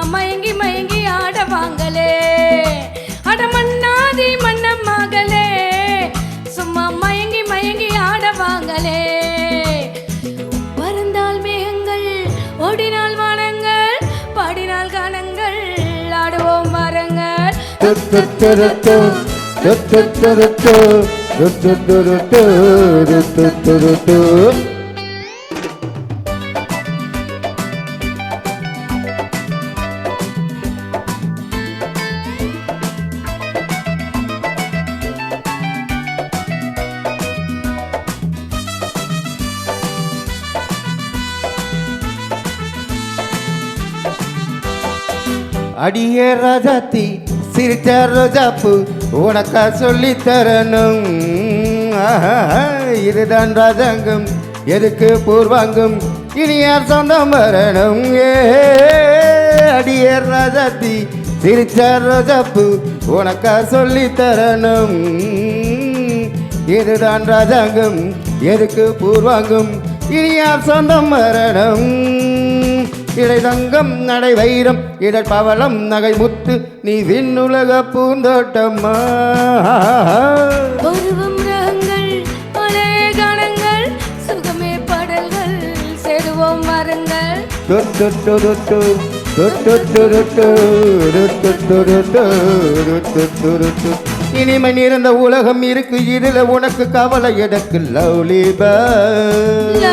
மயங்கி மயங்கி ஆடவாங்களே அடமன்னாதி மன்னம் மகளே சும்மா மயங்கி மயங்கி ஆடவாங்களே பறந்தால் மேகங்கள் ஓடினால் வானங்கள் பாடினால் கானங்கள் ஆடுவோம் வாருங்கள் அடியே ராஜாத்தி சிரிச்ச ரோஜாப்பு உனக்கா சொல்லி தரணும் இதுதான் ராஜாங்கம் எதுக்கு பூர்வாங்கம் இனி யார் சொந்தம் வரணும் அடியே ராஜாத்தி சிரிச்ச ரோஜாப்பு உனக்கா சொல்லி தரணும் இதுதான் ராஜாங்கம் எதுக்கு பூர்வாங்கம் இனி யார் சொந்தம் வரணும் இடை தங்கம் நடை வைரம் இடர் பவளம் நகை முத்து நீ விண்ணுலக பூந்தோட்டம்மா பருவம் ரகங்கள் பழைய கணங்கள் சுகமே பாடல்கள் சேருவோம் வாருங்கள் இனிமை நிறைந்த உலகம் இருக்கு இதுல உனக்கு கவலை எதற்கு லவ்லி பேர்ட்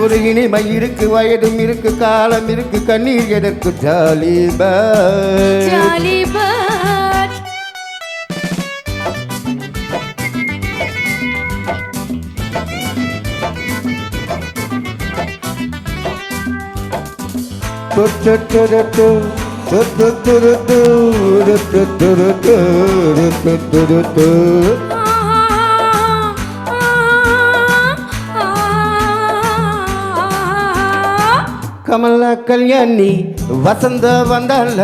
ஒரு இனிமை இருக்கு வயதும் இருக்கு காலம் இருக்கு கண்ணீர் எதற்கு jolly bird jolly bird Kamala Kalyani வசந்த வந்தால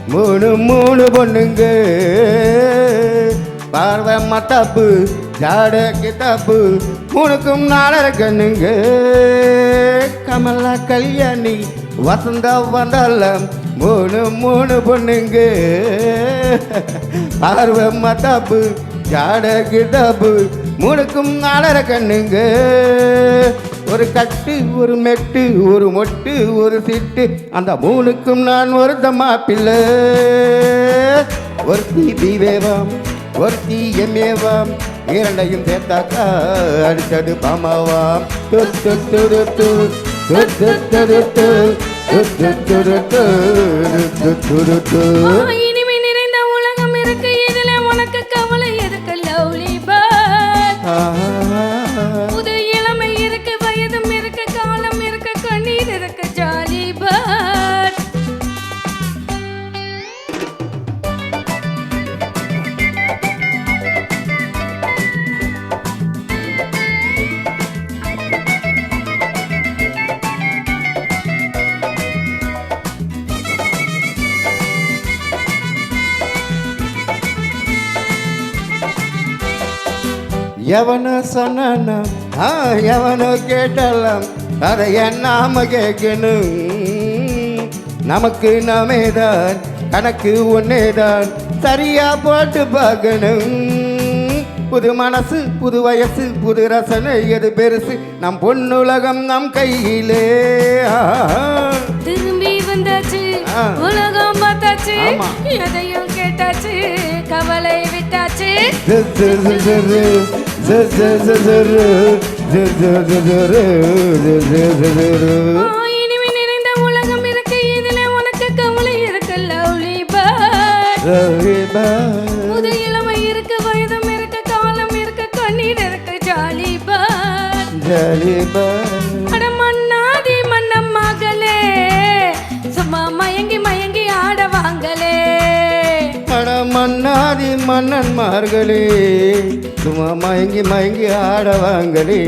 மூணு மூணு பொண்ணுங்க பார்வை மத்தாப்பு ஜாட கித்தாப்பு மூணுக்கும் நாளர கண்ணுங்க கமலா கல்யாணி வசந்த வந்தால மூணு மூணு பொண்ணுங்க பார்வை மத்தாப்பு ஜாட கித்தாப்பு மூணுக்கும் நாளர கண்ணுங்க ஒரு கட்டு ஒரு மெட்டு ஒரு மொட்டு ஒரு சிட்டு அந்த மூணுக்கும் நான் ஒருத்த மாப்பிள்ளை ஒரு தீவேவாம் ஒரு எம்மேவாம் இரண்டையும் சேர்த்தாக்கா அடித்தது பாமாவாம் இனிமை நிறைந்த உலகம் இருக்கு இதுல உனக்கு கவலை எதுக்கு லவ்லி பேர்ட் புது இளமை இருக்கு வயதும் இருக்கு காலம் இருக்கு கண்ணீர் இருக்கு ஜாலி பேர்ட் எவனோ சொன்னா எவனோ கேட்டாலாம் அதை நாம கேட்கணும் நமக்கு நாமேதான் கணக்கு ஒன்னேதான் சரியா போட்டு பார்க்கணும் புது மனசு புது வயசு புது ரசனை எது பெருசு நம் பொன்னுலகம் நம் கையிலே திரும்பி வந்தாச்சு உலகம் பார்த்தாச்சு எதையும் கேட்டாச்சு கவலை விட்டாச்சு இனிமே நிறைந்த உலகம் இருக்கு இதுல உனக்கு கவலை இருக்கு லவ்லி பேர்ட் புது இளமை இருக்கு வயதும் இருக்கு காலம் இருக்கு கண்ணீர் இருக்கு ஜாலி பேர்ட் அட மன்னாதி மன்னம் மகளே சும்மா மயங்கி மயங்கி ஆடவாங்களே அட மன்னாதி மன்னன்மார்களே சும்மா மயங்கி மயங்கி ஆடவாங்களே